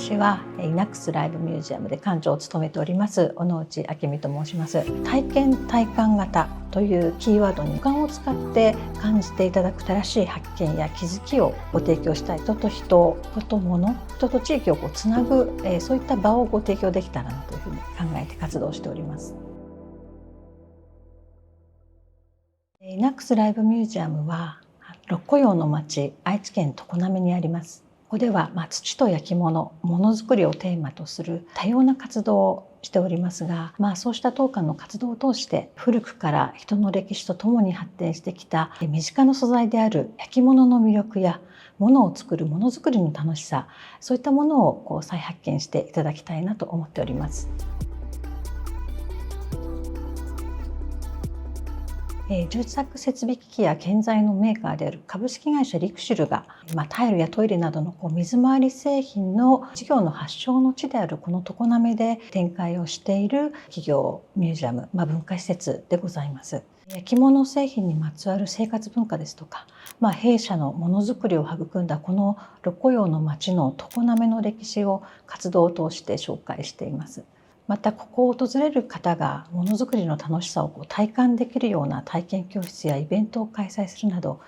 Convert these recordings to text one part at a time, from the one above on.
私はイナックスライブミュージアムで館長を務めております小野内明美と申します。体験体感型というキーワードに五感を使って感じていただく正しい発見や気づきをご提供したい。人と人、人と物、人と地域をつなぐ、そういった場をご提供できたらなというふうに考えて活動しております。イナックスライブミュージアムは六甲陽の町、愛知県常滑にあります。ここでは、土と焼き物、ものづくりをテーマとする多様な活動をしておりますが、そうした当館の活動を通して古くから人の歴史とともに発展してきた身近な素材である焼き物の魅力や物を作るものづくりの楽しさ、そういったものを再発見していただきたいなと思っております。住宅設備機器や建材のメーカーである株式会社リクシルが、タイルやトイレなどの水回り製品の事業の発祥の地であるこの常滑で展開をしている企業ミュージアム、文化施設でございます。焼き物製品にまつわる生活文化ですとか、弊社のものづくりを育んだこの六甲陽の町の常滑の歴史を活動を通して紹介しています。またここを訪れる方がものづくりの楽しさを体感できるような体験教室やイベントを開催するなど、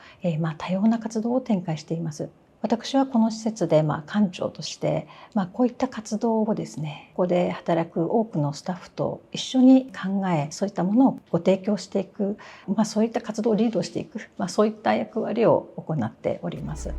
多様な活動を展開しています。私はこの施設で館長として、こういった活動をですね、ここで働く多くのスタッフと一緒に考え、そういったものをご提供していく、そういった活動をリードしていく、そういった役割を行っております。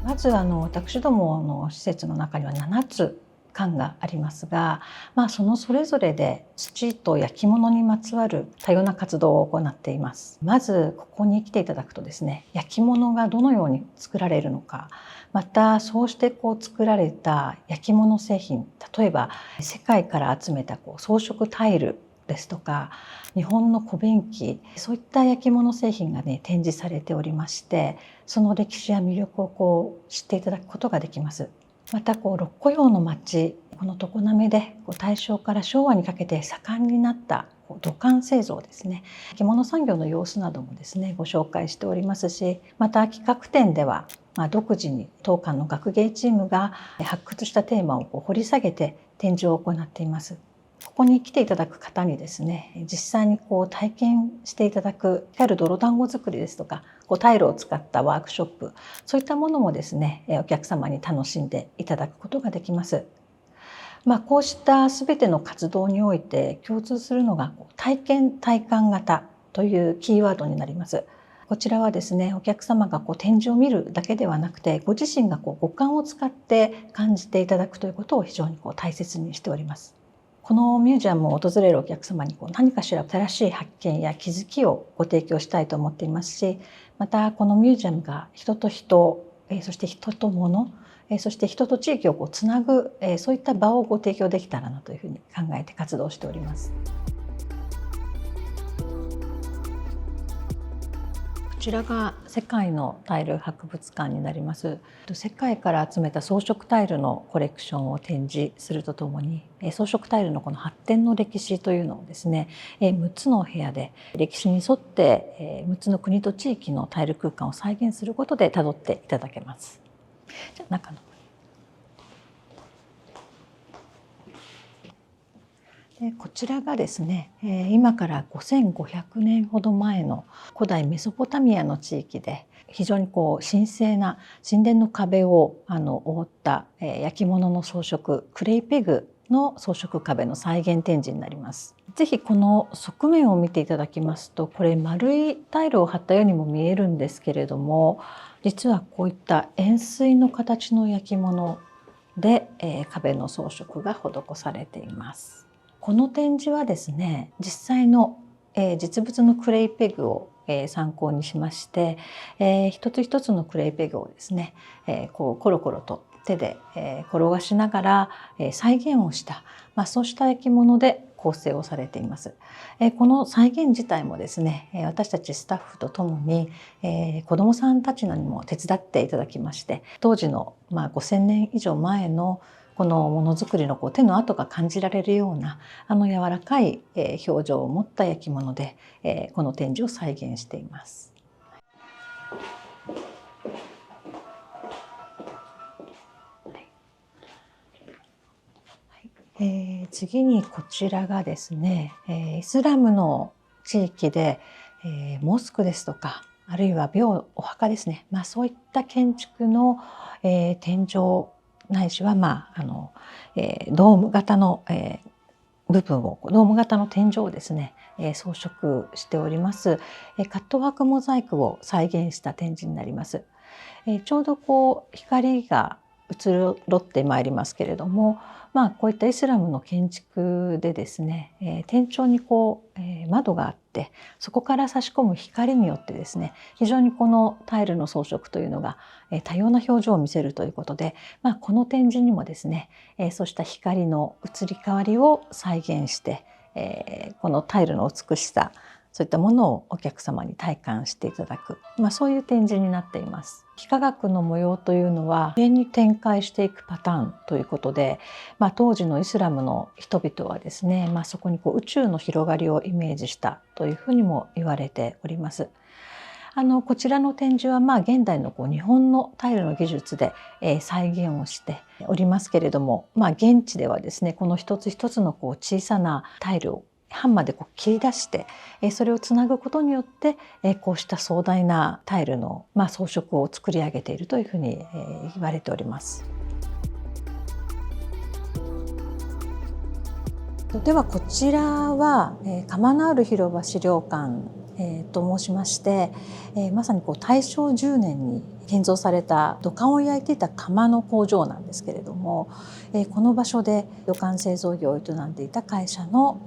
まず私どもの施設の中には7つ館がありますが、そのそれぞれで土と焼き物にまつわる多様な活動を行っています。まずここに来ていただくとですね、焼き物がどのように作られるのか、またそうして作られた焼き物製品、例えば世界から集めた装飾タイルですとか日本の小便器、そういった焼き物製品が展示されておりまして、その歴史や魅力を知っていただくことができます。また六甲陽の町、この常滑で大正から昭和にかけて盛んになった土管製造ですね、着物産業の様子などもですねご紹介しておりますし、また企画展では独自に当館の学芸チームが発掘したテーマを掘り下げて展示を行っています。ここに来ていただく方にですね、実際に体験していただく光る泥団子作りですとかタイルを使ったワークショップ、そういったものもですねお客様に楽しんでいただくことができます。こうした全ての活動において共通するのが体験体感型というキーワードになります。こちらはですね、お客様が展示を見るだけではなくて、ご自身が五感を使って感じていただくということを非常に大切にしております。このミュージアムを訪れるお客様に何かしら新しい発見や気づきをご提供したいと思っていますし、またこのミュージアムが人と人、そして人と物、そして人と地域をつなぐ、そういった場をご提供できたらなというふうに考えて活動しております。こちらが世界のタイル博物館になります。世界から集めた装飾タイルのコレクションを展示するとともに、装飾タイルのこの発展の歴史というのをですね、6つの部屋で歴史に沿って6つの国と地域のタイル空間を再現することで辿っていただけます。じゃあ中のこちらがですね、今から5500年ほど前の古代メソポタミアの地域で非常に神聖な神殿の壁を覆った焼き物の装飾、クレイペグの装飾壁の再現展示になります。ぜひこの側面を見ていただきますと、これ丸いタイルを貼ったようにも見えるんですけれども、実はこういった円錐の形の焼き物で壁の装飾が施されています。この展示はですね、実際の実物のクレイペグを参考にしまして、一つ一つのクレイペグをですね、コロコロと手で転がしながら再現をした、そうした焼き物で構成をされています。この再現自体もですね、私たちスタッフとともに子どもさんたちのにも手伝っていただきまして、当時の5000年以上前のこのものづくりの手の跡が感じられるような柔らかい表情を持った焼き物でこの展示を再現しています。次にこちらがですね、イスラムの地域で、モスクですとか、あるいはお墓ですね、そういった建築の、天井ないしは、ドーム型の、部分をドーム型の天井をですね、装飾しております、カットワークモザイクを再現した展示になります。ちょうど光が移ろってまいりますけれども、こういったイスラムの建築でですね、天井に窓があって、そこから差し込む光によってですね、非常にこのタイルの装飾というのが多様な表情を見せるということで、この展示にもですね、そうした光の移り変わりを再現して、このタイルの美しさ、そういったものをお客様に体感していただく、そういう展示になっています。幾何学の模様というのは上に展開していくパターンということで、当時のイスラムの人々はですね、そこに宇宙の広がりをイメージしたというふうにも言われております。こちらの展示は現代の日本のタイルの技術で再現をしておりますけれども、現地ではですね、この一つ一つの小さなタイルをハンマーで切り出してそれをつなぐことによってこうした壮大なタイルの装飾を作り上げているというふうに言われております。ではこちらは窯のある広場資料館と申しまして、まさに大正10年に建造された土管を焼いていた窯の工場なんですけれども、この場所で土管製造業を営んでいた会社の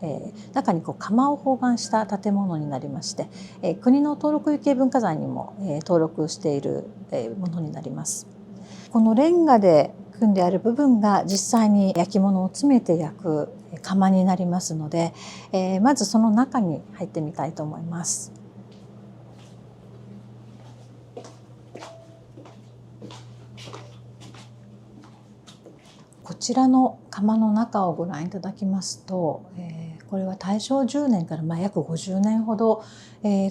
中に窯を包含した建物になりまして、国の登録有形文化財にも登録しているものになります。このレンガで組んである部分が実際に焼き物を詰めて焼く窯になりますので、まずその中に入ってみたいと思います。こちらの窯の中をご覧いただきますと、これは大正10年から約50年ほど、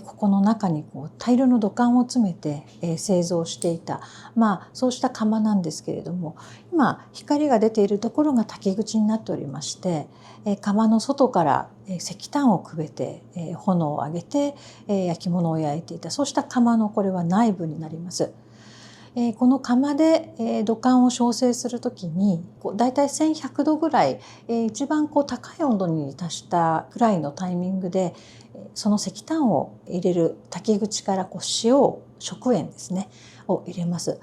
ここの中に大量の土管を詰めて、製造していた、そうした窯なんですけれども、今光が出ているところが焚き口になっておりまして、窯の外から石炭をくべて炎を上げて焼き物を焼いていた、そうした窯のこれは内部になります。この窯で土管を焼成するときにだいたい1100度ぐらい一番高い温度に達したくらいのタイミングでその石炭を入れる焚き口から食塩ですねを入れます。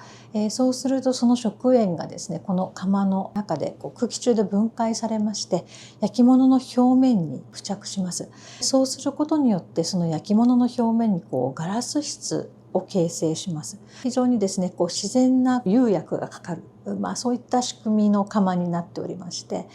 そうするとその食塩がですね、この窯の中で空気中で分解されまして焼き物の表面に付着します。そうすることによってその焼き物の表面にガラス質を形成します。非常にですね自然な釉薬がかかる、そういった仕組みの窯になっておりまして、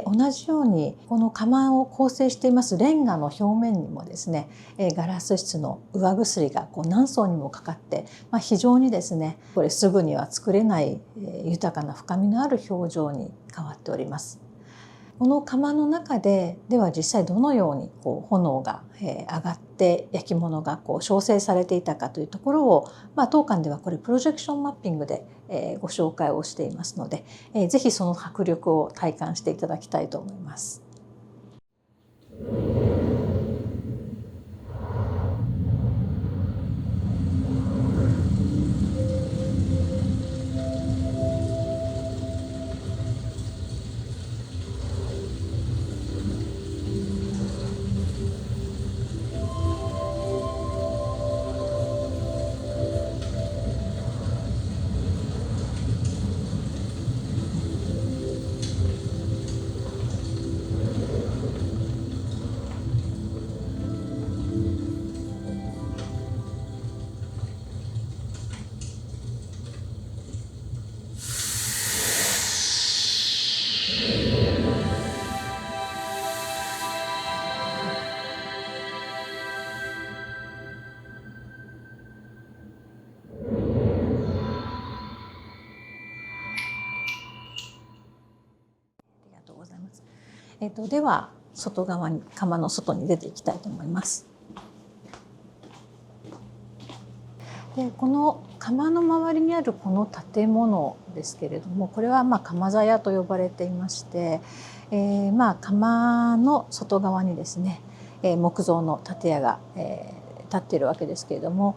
同じようにこの窯を構成していますレンガの表面にもですねガラス質の上薬が何層にもかかって、非常にですねこれすぐには作れない豊かな深みのある表情に変わっております。この窯の中では実際どのように炎が上がって焼き物が焼成されていたかというところを、当館ではこれプロジェクションマッピングでご紹介をしていますので、ぜひその迫力を体感していただきたいと思います。では外側に窯の外に出ていきたいと思います。でこの窯の周りにあるこの建物ですけれども、これは窯座屋と呼ばれていまして、窯の外側にですね、木造の建屋が、建っているわけですけれども、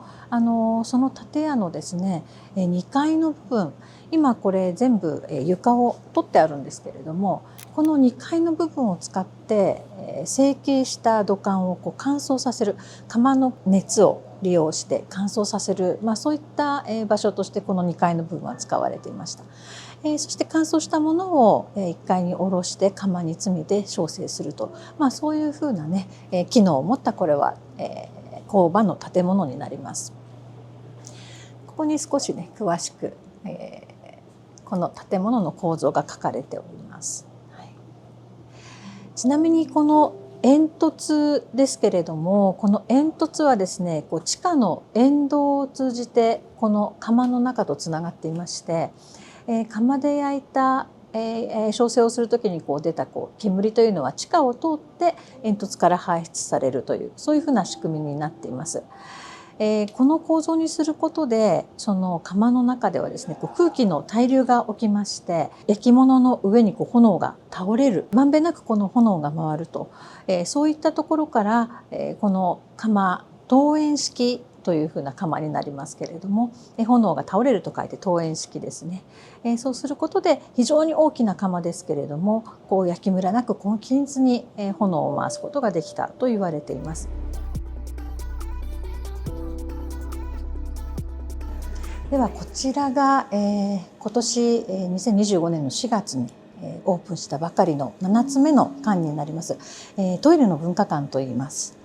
その建屋のですね2階の部分、今これ全部床を取ってあるんですけれども、この2階の部分を使って成形した土管を乾燥させる、窯の熱を利用して乾燥させる、そういった場所としてこの2階の部分は使われていました。そして乾燥したものを1階に下ろして窯に詰めて焼成すると、そういうふうなね機能を持ったこれは工場の建物になります。ここに少しね詳しく、この建物の構造が書かれております。ちなみにこの煙突ですけれども、この煙突はですね地下の煙道を通じてこの窯の中とつながっていまして、窯で焼いた焼成をする時に出た煙というのは地下を通って煙突から排出されるという、そういうふうな仕組みになっています。この構造にすることでその窯の中ではですね空気の対流が起きまして、焼き物の上に炎が倒れる、まんべんなくこの炎が回ると、そういったところから、この窯投煙式というふうな窯になりますけれども、炎が倒れると書いて投煙式ですね。そうすることで非常に大きな窯ですけれども、焼きムラなく均一に炎を回すことができたと言われています。ではこちらが、今年2025年の4月にオープンしたばかりの7つ目の館になります。トイレの文化館といいます。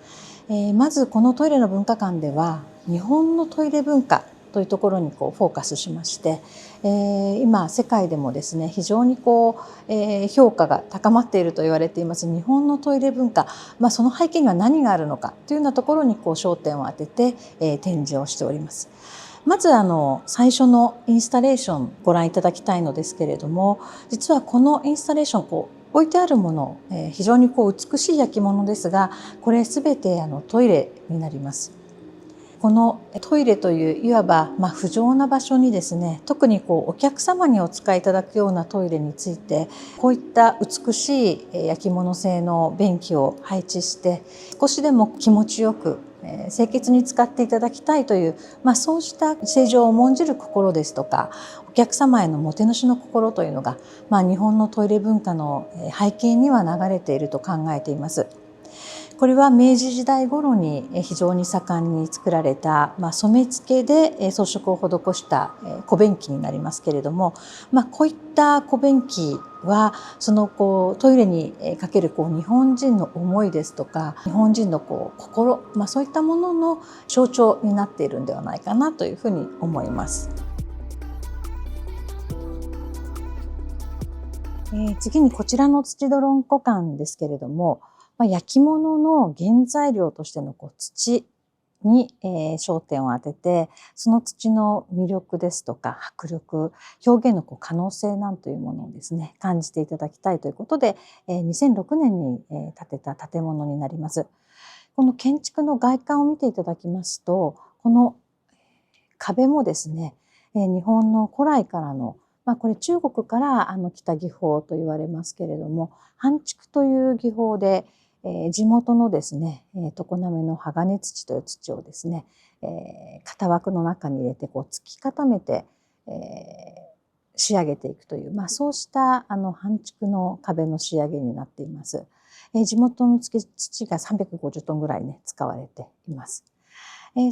まずこのトイレの文化館では日本のトイレ文化というところにフォーカスしまして、今世界でもですね非常に評価が高まっていると言われています日本のトイレ文化、その背景には何があるのかというようなところに焦点を当てて、展示をしております。まず最初のインスタレーションご覧いただきたいのですけれども、実はこのインスタレーション置いてあるもの、非常に美しい焼き物ですが、これすべてトイレになります。このトイレといういわば不浄な場所にですね、特にお客様にお使いいただくようなトイレについてこういった美しい焼き物製の便器を配置して、少しでも気持ちよく清潔に使っていただきたいという、そうした清浄を重んじる心ですとか、お客様へのもてなしの心というのが、日本のトイレ文化の背景には流れていると考えています。これは明治時代頃に非常に盛んに作られた、染付で装飾を施した小便器になりますけれども、こういった小便器はそのトイレにかける日本人の思いですとか、日本人の心、そういったものの象徴になっているんではないかなというふうに思います。次にこちらの土泥んこ館ですけれども、焼き物の原材料としての土に焦点を当てて、その土の魅力ですとか迫力、表現の可能性なんというものをですね感じていただきたいということで、2006年に建てた建物になります。この建築の外観を見ていただきますと、この壁もですね、日本の古来からのこれ中国から来た技法と言われますけれども、半築という技法で地元のですね常滑の鋼土という土をですね型枠の中に入れて突き固めて仕上げていくという、そうした半築の壁の仕上げになっています。地元の土が350トンぐらいね使われています。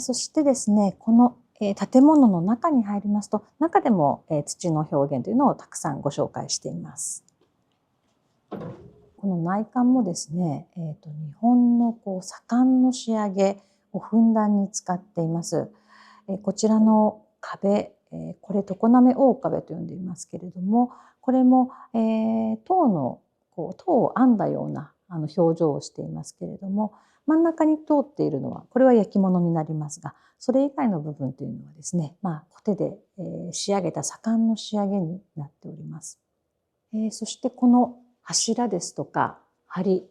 そしてですねこの建物の中に入りますと、中でも土の表現というのをたくさんご紹介しています。この内観もですね、日本の左官の仕上げをふんだんに使っています。こちらの壁、これ常滑大壁と呼んでいますけれども、これも塔を編んだような表情をしていますけれども、真ん中に通っているのはこれは焼き物になりますが、それ以外の部分というのはですね、コテで仕上げた左官の仕上げになっております。そしてこの柱ですとか梁、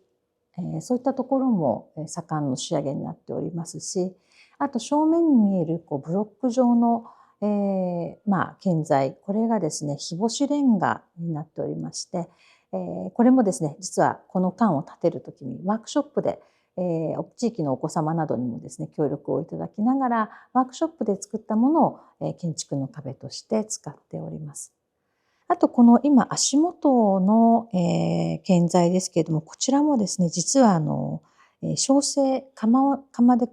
そういったところも左官の仕上げになっておりますし、あと正面に見えるブロック状の建材、これがですね日干しレンガになっておりまして、これもですね実はこの館を建てる時にワークショップで、地域のお子様などにもですね協力をいただきながらワークショップで作ったものを、建築の壁として使っております。あとこの今足元の、建材ですけれども、こちらもですね実は焼成窯で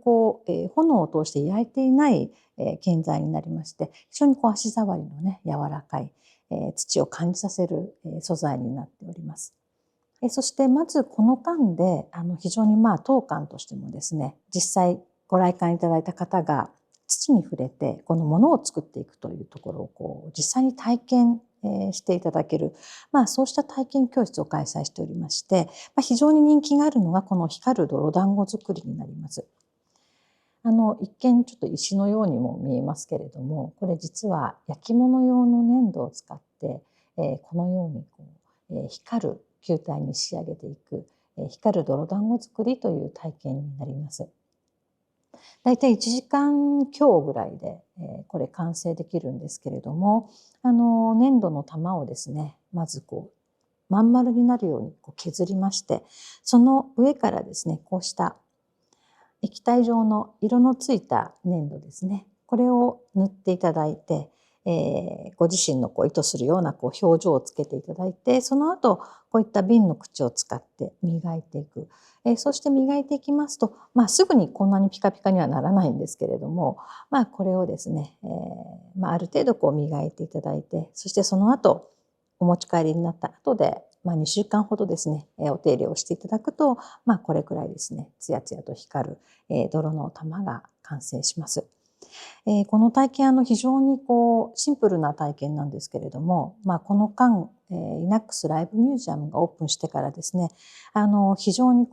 炎を通して焼いていない、建材になりまして、非常に足触りのね柔らかい、土を感じさせる、素材になっております。そしてまずこの館で非常に当館としてもですね、実際ご来館いただいた方が土に触れてこのものを作っていくというところを実際に体験していただける、そうした体験教室を開催しておりまして、非常に人気があるのがこの光る泥団子作りになります。一見ちょっと石のようにも見えますけれども、これ実は焼き物用の粘土を使って、このように光る球体に仕上げていく、光る泥団子作りという体験になります。だいたい1時間強ぐらいで、これ完成できるんですけれども、粘土の玉をですねまずまん丸になるように削りまして、その上からですねこうした液体状の色のついた粘土ですね、これを塗っていただいて、ご自身の意図するような表情をつけていただいて、その後こういった瓶の口を使って磨いていく。そして磨いていきますと、すぐにこんなにピカピカにはならないんですけれども、これをですね、ある程度磨いていただいて、そしてその後お持ち帰りになった後で、2週間ほどですねお手入れをしていただくと、これくらいですねツヤツヤと光る、泥の玉が完成します。この体験非常にシンプルな体験なんですけれども、この間、イナックスライブミュージアムがオープンしてからですね非常に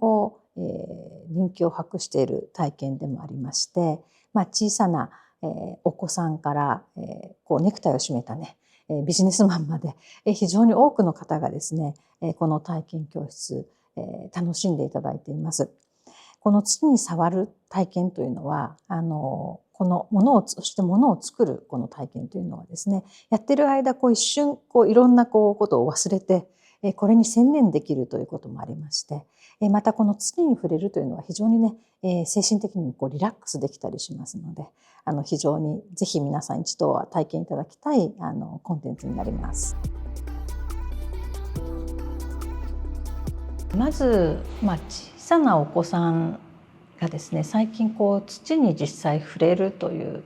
人気を博している体験でもありまして、小さな、お子さんから、ネクタイを締めたねビジネスマンまで非常に多くの方がですねこの体験教室楽しんでいただいています。この土に触る体験というのはこのそして物を作るこの体験というのはですね、やってる間一瞬いろんなことを忘れてこれに専念できるということもありまして、またこの土に触れるというのは非常にね精神的にもリラックスできたりしますので、非常にぜひ皆さん一度は体験いただきたいコンテンツになります。まず、小さなお子さんがですね最近土に実際触れるという、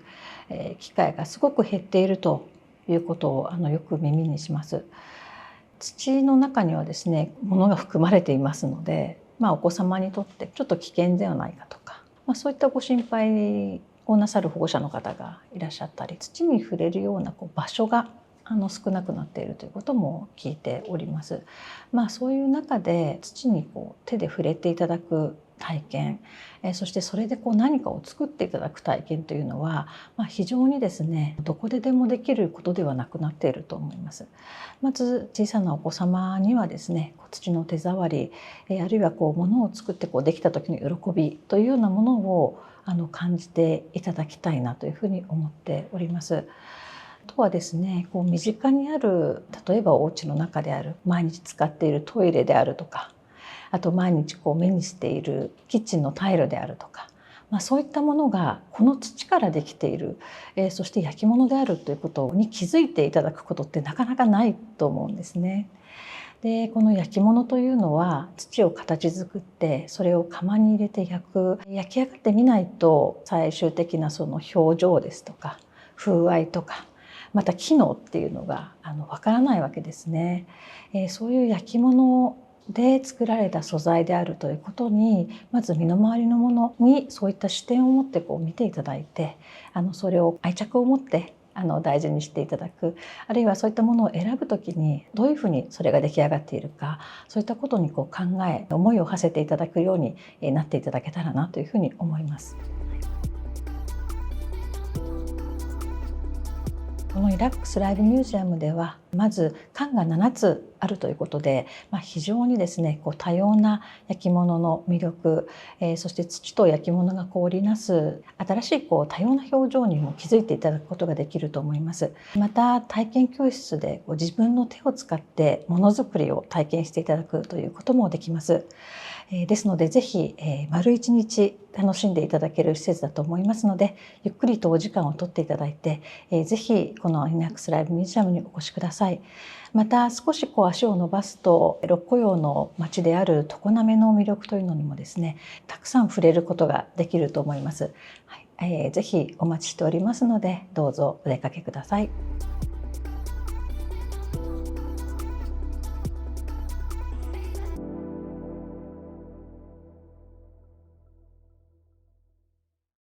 機会がすごく減っているということをよく耳にします。土の中にはですね物が含まれていますので、お子様にとってちょっと危険ではないかとか、そういったご心配をなさる保護者の方がいらっしゃったり、土に触れるような場所が少なくなっているということも聞いております。そういう中で土に手で触れていただく体験、そしてそれで何かを作っていただく体験というのは、非常にですねどこででもできることではなくなっていると思います。まず小さなお子様にはですね土の手触り、あるいは物を作ってできた時の喜びというようなものを感じていただきたいなというふうに思っております。あとはですね身近にある、例えばお家の中である毎日使っているトイレであるとか、あと毎日目にしているキッチンのタイルであるとか、そういったものがこの土からできている、そして焼き物であるということに気づいていただくことってなかなかないと思うんですね。でこの焼き物というのは土を形作ってそれを窯に入れて焼き上がってみないと最終的なその表情ですとか風合いとかまた機能っていうのがわからないわけですね。そういう焼き物で作られた素材であるということに、まず身の回りのものにそういった視点を持って見ていただいて、それを愛着を持って大事にしていただく、あるいはそういったものを選ぶときにどういうふうにそれが出来上がっているか、そういったことに考え思いを馳せていただくようになっていただけたらなというふうに思います。このリラックスライブミュージアムではまず館が7つあるということで、非常にですね多様な焼き物の魅力、そして土と焼き物が織りなす新しい多様な表情にも気づいていただくことができると思います。また体験教室で自分の手を使ってものづくりを体験していただくということもできます。ですのでぜひ丸一日楽しんでいただける施設だと思いますので、ゆっくりとお時間をとっていただいて、ぜひこのリラックスライブミュージアムにお越しください。また少し足を伸ばすと六甲陽の町である常滑の魅力というのにもですね、たくさん触れることができると思います。はい、ぜひお待ちしておりますので、どうぞお出かけください。